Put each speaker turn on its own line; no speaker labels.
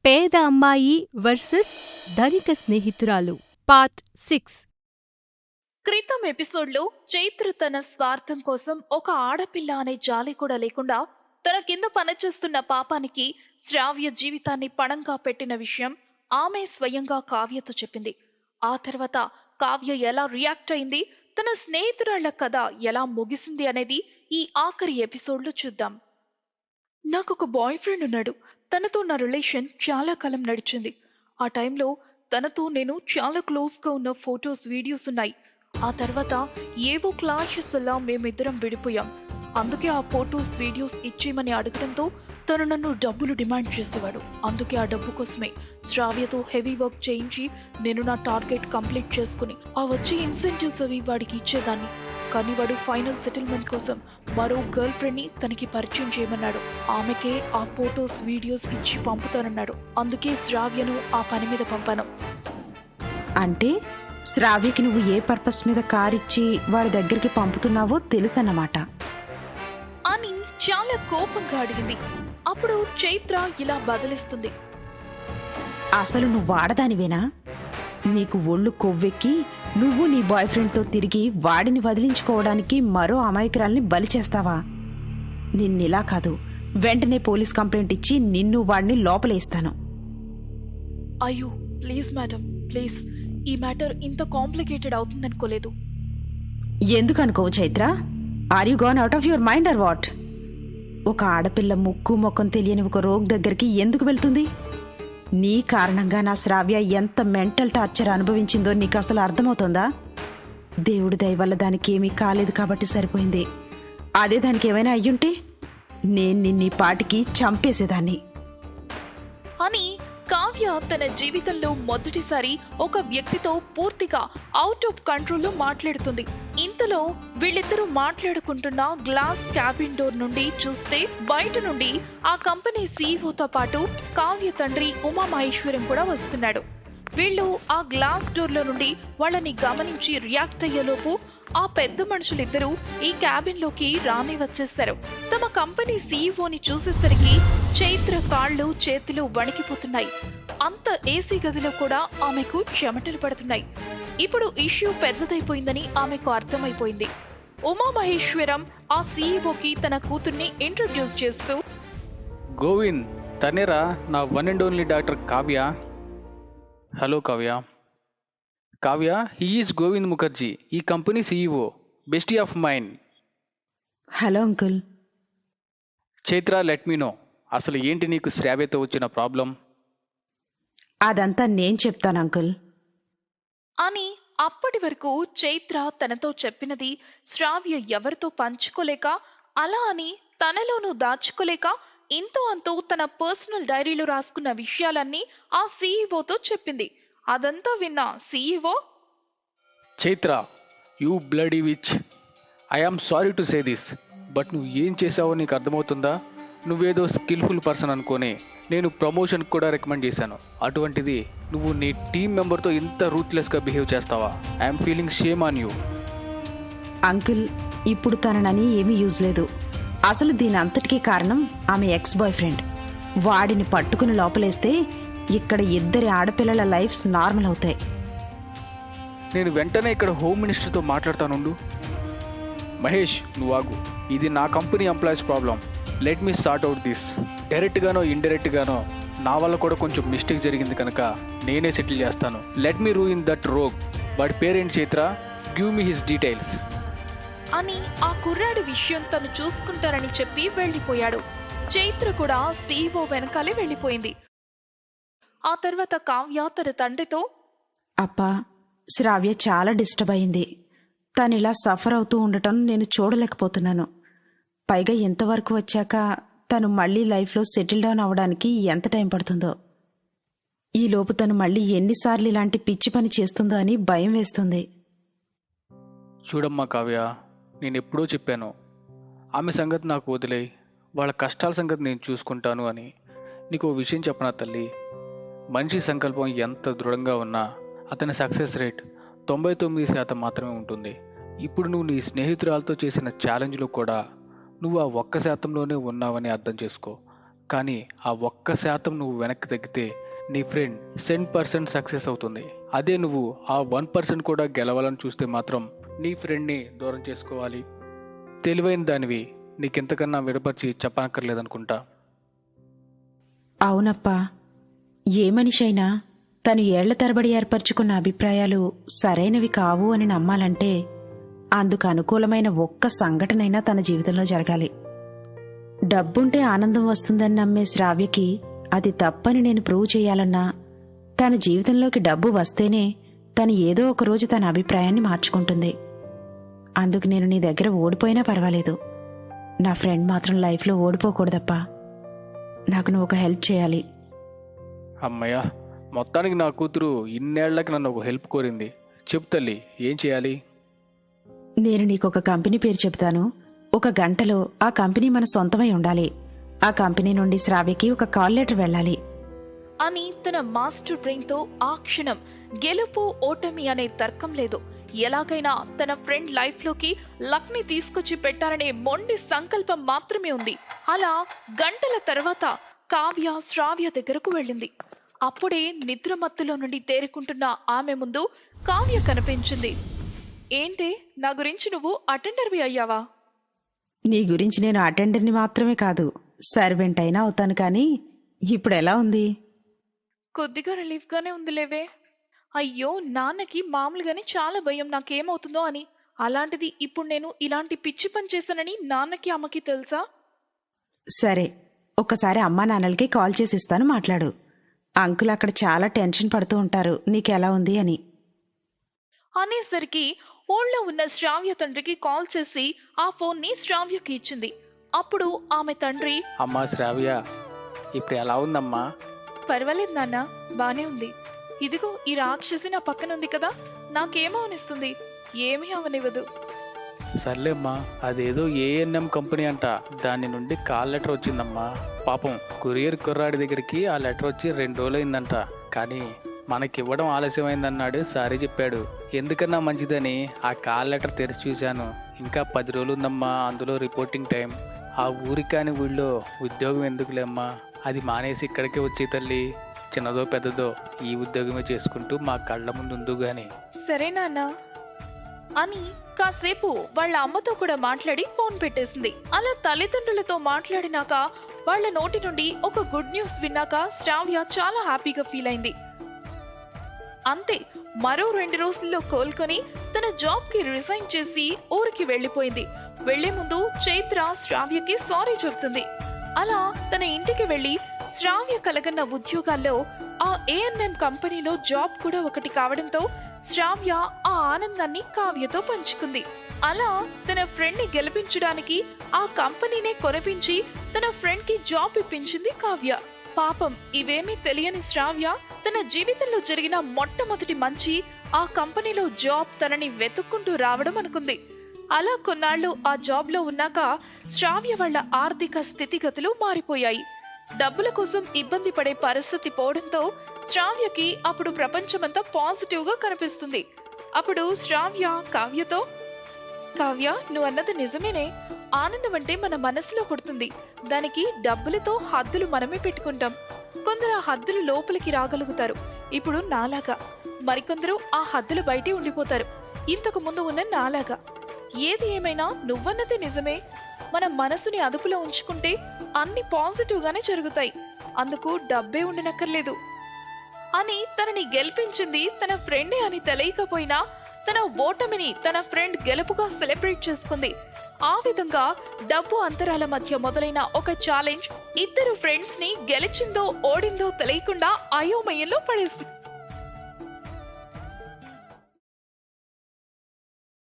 పేద అమ్మాయి వర్సెస్ ధనిక స్నేహితురాలు పార్ట్ 6.
క్రితం ఎపిసోడ్లో చైత్ర తన స్వార్థం కోసం ఒక ఆడపిల్ల అనే జాలి కూడా లేకుండా తన కింద పనిచేస్తున్న పాపానికి శ్రావ్య జీవితాన్ని పణంగా పెట్టిన విషయం ఆమె స్వయంగా కావ్యతో చెప్పింది. ఆ తర్వాత కావ్య ఎలా రియాక్ట్ అయింది, తన స్నేహితురాళ్ల కథ ఎలా ముగిసింది అనేది ఈ ఆఖరి ఎపిసోడ్లో చూద్దాం. నాకు ఒక బాయ్ ఫ్రెండ్ ఉన్నాడు. తనతో నా రిలేషన్ చాలా కాలం నడిచింది. ఆ టైంలో తనతో నేను చాలా క్లోజ్గా ఉన్న ఫొటోస్, వీడియోస్ ఉన్నాయి. ఆ తర్వాత ఏవో క్లాషెస్ వల్ల మేమిద్దరం విడిపోయాం. అందుకే ఆ ఫొటోస్, వీడియోస్ ఇచ్చేయమని అడగడంతో తను నన్ను డబ్బులు డిమాండ్ చేసేవాడు. అందుకే ఆ డబ్బు కోసమే శ్రావ్యతో హెవీ వర్క్ చేయించి నేను నా టార్గెట్ కంప్లీట్ చేసుకుని ఆ వచ్చే ఇన్సెంటివ్స్ అవి వాడికి ఇచ్చేదాన్ని. కానీ వాడు ఫైనల్ సెటిల్మెంట్ కోసం మరో గర్ల్ ఫ్రెండ్ని తనకి పరిచయం చేయమన్నాడు. ఆమెకే ఆ ఫొటోస్, వీడియోస్ ఇచ్చి పంపుతానన్నాడు. అందుకే శ్రావ్యను ఆ పని మీద పంపాను.
అంటే శ్రావ్యకి నువ్వు ఏ పర్పస్ మీద కారిచ్చి వాడి దగ్గరికి పంపుతున్నావో తెలుసన్నమాట
అని చాలా కోపంగా అడిగింది. అప్పుడు చైత్ర ఇలా బదిలిస్తుంది.
అసలు నువ్వు వాడదానివేనా? నీకు ఒళ్ళు కొవ్వెక్కి నువ్వు నీ బాయ్ ఫ్రెండ్తో తిరిగి వాడిని వదిలించుకోవడానికి మరో అమాయకురాల్ని బలి చేస్తావా? నిన్నిలా కాదు, వెంటనే పోలీస్ కంప్లైంట్ ఇచ్చి నిన్ను వాడిని లోపలేస్తాను.
అయ్యో ప్లీజ్ మేడం, ప్లీజ్, ఈ మ్యాటర్ ఇంత కాంప్లికేటెడ్ అవుతుందనుకోలేదు.
ఎందుకు అనుకోవు Chaitra? Are you gone out of your mind or what? ఒక ఆడపిల్ల ముక్కు మొక్కం తెలియని ఒక రోగ్ దగ్గరికి ఎందుకు వెళ్తుంది? నీ కారణంగా నా శ్రావ్య ఎంత మెంటల్ టార్చర్ అనుభవించిందో నీకు అసలు అర్థమవుతుందా? దేవుడి దయ వల్ల దానికి ఏమీ కాలేదు కాబట్టి సరిపోయింది. అదే దానికి ఏమైనా అయ్యుంటే నేను నిన్నీ పాటికి చంపేసేదాన్ని
అని కావ్య తన జీవితంలో మొదటిసారి ఒక వ్యక్తితో పూర్తిగా అవుట్ ఆఫ్ కంట్రోల్లో మాట్లాడుతుంది. ఇంతలో వీళ్ళిద్దరూ మాట్లాడుకుంటున్న గ్లాస్ క్యాబిన్ డోర్ నుండి చూస్తే బయట నుండి ఆ కంపెనీ సీఈఓతో పాటు కావ్య తండ్రి ఉమామహేశ్వరం కూడా వస్తున్నాడు. వీళ్ళు ఆ గ్లాస్ డోర్లో నుండి వాళ్ళని గమనించి రియాక్ట్ అయ్యేలోపు ఆ పెద్ద మనుషులిద్దరూ ఈ క్యాబిన్ లోకి రాని వచ్చేశారు. తమ కంపెనీ సీఈఓని చూసేసరికి చైత్ర కాళ్ళు, చేతులు వణికిపోతున్నాయి. అంత ఏసీ గదిలో కూడా ఆమెకు చెమటలు పడుతున్నాయి. ఇప్పుడు ఇష్యూ పెద్దదైపోయిందని ఆమెకు అర్థమైపోయింది. ఉమామహేశ్వరం ఆ సీఈఓకి తన కూతుర్ని ఇంట్రడ్యూస్ చేస్తూ,
గోవింద్, తనేరా నా one and only doctor Kavya. Hello Kavya. Kavya, he is Govind Mukherjee, ఈ company CEO, bestie of mine.
Hello uncle.
Chaitra, let me know, అసలు ఏంటి నీకు శ్రావ్యతో వచ్చిన ప్రాబ్లం?
అదంతా నేను చెప్తాను అంకుల్
అని అప్పటి వరకు చైత్ర తనతో చెప్పినది శ్రావ్య ఎవరితో పంచుకోలేక, అలా అని తనలోనూ దాచుకోలేక ఇంతో అంతో తన పర్సనల్ డైరీలో రాసుకున్న విషయాలన్నీ ఆ సీఈఓతో చెప్పింది. అదంతా విన్న CEO,
Chaitra, you bloody bitch, I am sorry to say this, but నువ్వు ఏం చేసావో నీకు అర్థమవుతుందా? నువ్వేదో స్కిల్ఫుల్ పర్సన్ అనుకొని నేను ప్రమోషన్ కూడా రికమెండ్ చేశాను. అటువంటిది నువ్వు నీ టీం మెంబర్తో ఇంత రూత్లెస్గా బిహేవ్ చేస్తావా? I'm feeling shame on you.
Uncle, ఇప్పుడు తననని ఏమీ యూజ్ లేదు. అసలు దీని అంతటికీ కారణం ఆమె ఎక్స్ బాయ్ ఫ్రెండ్. వాడిని పట్టుకుని లోపలేస్తే ఇక్కడ ఇద్దరి ఆడపిల్లల లైఫ్స్ నార్మల్ అవుతాయి.
నేను వెంటనే ఇక్కడ హోమ్ మినిస్టర్తో మాట్లాడతానుండు. మహేష్, నువ్వు ఆగు. ఇది నా company employees problem. Let me sort out this. డైరెక్ట్గానో ఇండైరెక్ట్గానో నా వల్ల కూడా కొంచెం మిస్టేక్ జరిగింది కనుక నేనే సెటిల్ చేస్తాను. Let me ruin that rogue. వాడి పేరేంటి Chaitra? Give me his details
అని ఆ కుర్రాడి విషయం తను చూసుకుంటారని చెప్పి వెళ్ళిపోయాడు. చైత్ర కూడా సీఈఓ వెనకాలే వెళ్ళిపోయింది. ఆ తర్వాత కావ్య తన తండ్రితో,
అప్పా, శ్రావ్య చాలా డిస్టర్బ్ అయింది. తనిలా సఫర్ అవుతూ ఉండటం నేను చూడలేకపోతున్నాను. పైగా ఇంతవరకు వచ్చాక తను మళ్ళీ లైఫ్లో సెటిల్ డౌన్ అవ్వడానికి ఎంత టైం పడుతుందో. ఈలోపు తను మళ్ళీ ఎన్నిసార్లు ఇలాంటి పిచ్చి పని చేస్తుందో అని భయం వేస్తుంది.
చూడమ్మా కావ్య, నేను ఎప్పుడో చెప్పాను, ఆమె సంగతి నాకు వదిలేయి, వాళ్ళ కష్టాల సంగతి నేను చూసుకుంటాను అని. నీకు ఓ విషయం చెప్పనా తల్లి? మనిషి సంకల్పం ఎంత దృఢంగా ఉన్నా అతని సక్సెస్ రేట్ 99% మాత్రమే ఉంటుంది. ఇప్పుడు నువ్వు నీ స్నేహితురాలతో చేసిన ఛాలెంజ్లో కూడా నువ్వు ఆ 1%లోనే ఉన్నావని అర్థం చేసుకో. కానీ ఆ 1% నువ్వు వెనక్కి తగ్గితే నీ ఫ్రెండ్ 100% సక్సెస్ అవుతుంది. అదే నువ్వు ఆ 1% కూడా గెలవాలని చూస్తే మాత్రం నీ ఫ్రెండ్ని దూరం చేసుకోవాలి. తెలివైన దానివి, నీకెంతకన్నా విడపరిచి చెప్పనక్కర్లేదనుకుంటా.
అవునప్పా, ఏ మనిషి అయినా తను ఏళ్ల తరబడి ఏర్పరచుకున్న అభిప్రాయాలు సరైనవి కావు అని నమ్మాలంటే అందుకు అనుకూలమైన ఒక్క సంఘటనైనా తన జీవితంలో జరగాలి. డబ్బుంటే ఆనందం వస్తుందని నమ్మే శ్రావ్యకి అది తప్పని నేను ప్రూవ్ చేయాలన్నా తన జీవితంలోకి డబ్బు వస్తేనే తను ఏదో ఒక రోజు తన అభిప్రాయాన్ని మార్చుకుంటుంది. అందుకు నేను నీ దగ్గర ఓడిపోయినా పర్వాలేదు, నా ఫ్రెండ్ మాత్రం లైఫ్లో ఓడిపోకూడదప్పా. నాకు నువ్వు ఒక హెల్ప్ చేయాలి.
అమ్మయ్య, మొత్తానికి నా కూతురు ఇన్నేళ్లకి నన్ను ఒక హెల్ప్ కోరింది. చెప్పు తల్లి, ఏం చేయాలి?
నేను నీకొక కంపెనీ పేరు చెప్తాను. 1 గంటలో ఆ కంపెనీ మన సొంతమై ఉండాలి. ఆ కంపెనీ నుండి శ్రావ్యకి ఒక కాల్ లెటర్ వెళ్ళాలి
అని తన మాస్టర్ బ్రెయిన్ తో ఆ క్షణం గెలుపు ఓటమి అనే తర్కం లేదు, ఎలాగైనా తన ఫ్రెండ్ లైఫ్ లోకి లక్ ని తీసుకొచ్చి పెట్టాలనే మొండి సంకల్పం మాత్రమే ఉంది. అలా గంటల తర్వాత కావ్య శ్రావ్య దగ్గరకు వెళ్ళింది. అప్పుడే నిద్రమత్తులో నుండి తేరుకుంటున్న ఆమె ముందు కావ్య కనిపించింది. ఏంటే, నా గురించి నువ్వు అటెండర్వి అయ్యావా?
నీ గురించి నేను అటెండర్ని మాత్రమే కాదు, సర్వెంట్ అయినా అవుతాను. కానీ ఇప్పుడు ఎలా ఉంది?
కొద్దిగా రిలీఫ్ గానే ఉందిలేవే. అయ్యో, నాన్నకి మామూలుగానే చాలా భయం నాకేమవుతుందో అని. అలాంటిది ఇప్పుడు నేను ఇలాంటి పిచ్చి పని చేశానని నాన్నకి అమ్మకి తెలుసా?
సరే, ఒక్కసారి అమ్మా నాన్నలకి కాల్ చేసి ఇస్తాను, మాట్లాడు. అంకుల్ అక్కడ చాలా టెన్షన్ పడుతూ ఉంటారు నీకెలా ఉంది అని.
అనేసరికి ఊళ్ళో ఉన్న శ్రావ్య తండ్రికి కాల్ చేసి ఆ ఫోన్ ని శ్రావ్యకి ఇచ్చింది. అప్పుడు ఆమె తండ్రి,
అమ్మా శ్రావ్య, ఇప్పుడు ఎలా ఉందమ్మా?
పర్వాలేదు నాన్న, బానే ఉంది. ఇదిగో ఈ రాక్షసి నా పక్కనుంది కదా, నాకేమో అనిస్తుంది. ఏమీ అవనివ్వదు.
సర్లేమ్మా, అదేదో ఏఎన్ఎం కంపెనీ అంట, దాని నుండి కాల్ లెటర్ వచ్చిందమ్మా. పాపం కొరియర్ కుర్రాడి దగ్గరికి ఆ లెటర్ వచ్చి 2 రోజులైందంట. కానీ మనకివ్వడం ఆలస్యమైందన్నాడు. సారీ చెప్పాడు. ఎందుకన్నా మంచిదని ఆ కాల్ లెటర్ తెరిచి చూశాను. ఇంకా 10 రోజులు ఉందమ్మా, అందులో రిపోర్టింగ్ టైం. ఆ ఊరికి కాని ఊళ్ళో ఉద్యోగం ఎందుకులేమ్మా, అది మానేసి ఇక్కడికే వచ్చే తల్లి. చిన్నదో పెద్దదో ఈ ఉద్యోగమే చేసుకుంటూ మా కళ్ళ ముందు ఉండు గాని.
సరే నాన్న అని కాసేపు వాళ్ళ అమ్మతో కూడా మాట్లాడి ఫోన్ పెట్టేసింది. అలా తల్లిదండ్రులతో మాట్లాడినాక వాళ్ళ నోటి నుండి ఒక గుడ్ న్యూస్ విన్నాక శ్రావ్య చాలా హ్యాపీగా ఫీల్ అయింది. అంతే, మరో 2 రోజుల్లో కోలుకొని తన జాబ్ కి రిజైన్ చేసి ఊరికి వెళ్లిపోయింది. వెళ్లే ముందు చైత్ర శ్రావ్యకి సారీ చెప్తుంది. అలా తన ఇంటికి వెళ్లి శ్రావ్య కలగన్న ఉద్యోగాల్లో ఆ ఏఎన్ఎం కంపెనీలో జాబ్ కూడా ఒకటి కావడంతో శ్రావ్య ఆ ఆనందాన్ని కావ్యతో పంచుకుంది. అలా తన ఫ్రెండ్ ని గెలిపించడానికి ఆ కంపెనీనే కొనిపించి తన ఫ్రెండ్ కి జాబ్ ఇప్పించింది కావ్య. పాపం ఇవేమీ తెలియని శ్రావ్య తన జీవితంలో జరిగిన మొట్టమొదటి మంచి ఆ కంపెనీలో జాబ్ తనని వెతుక్కుంటూ రావడం అనుకుంది. అలా కొన్నాళ్లు ఆ జాబ్ లో ఉన్నాక శ్రావ్య వాళ్ళ ఆర్థిక స్థితిగతులు మారిపోయాయి. డబ్బుల కోసం ఇబ్బంది పడే పరిస్థితి పోవడంతో శ్రావ్యకి అప్పుడు ప్రపంచమంతా పాజిటివ్ గా కనిపిస్తుంది. అప్పుడు శ్రావ్య కావ్యతో, కావ్య, నువ్వు అన్నది నిజమేనే. ఆనందం అంటే మన మనసులో పుడుతుంది. దానికి డబ్బులతో హద్దులు మనమే పెట్టుకుంటాం. కొందరు ఆ హద్దులు లోపలికి రాగలుగుతారు, ఇప్పుడు నాలాగా. మరికొందరు ఆ హద్దులు బయటే ఉండిపోతారు, ఇంతకు ముందు ఉన్న నాలాగా. ఏది ఏమైనా నువ్వన్నది నిజమే. మన మనసుని అదుపులో ఉంచుకుంటే అన్ని పాజిటివ్ గానే జరుగుతాయి. అందుకు డబ్బే ఉండనక్కర్లేదు అని తనని గెలిపించింది తన ఫ్రెండే అని తెలియకపోయినా తన ఓటమిని తన ఫ్రెండ్ గెలుపుగా సెలబ్రేట్ చేసుకుంది. ఆ విధంగా డబ్బు అంతరాల మధ్య మొదలైన ఒక ఛాలెంజ్ ఇద్దరు ఫ్రెండ్స్ ని గెలిచిందో ఓడిందో తెలియకుండా అయోమయంలో పడేసింది.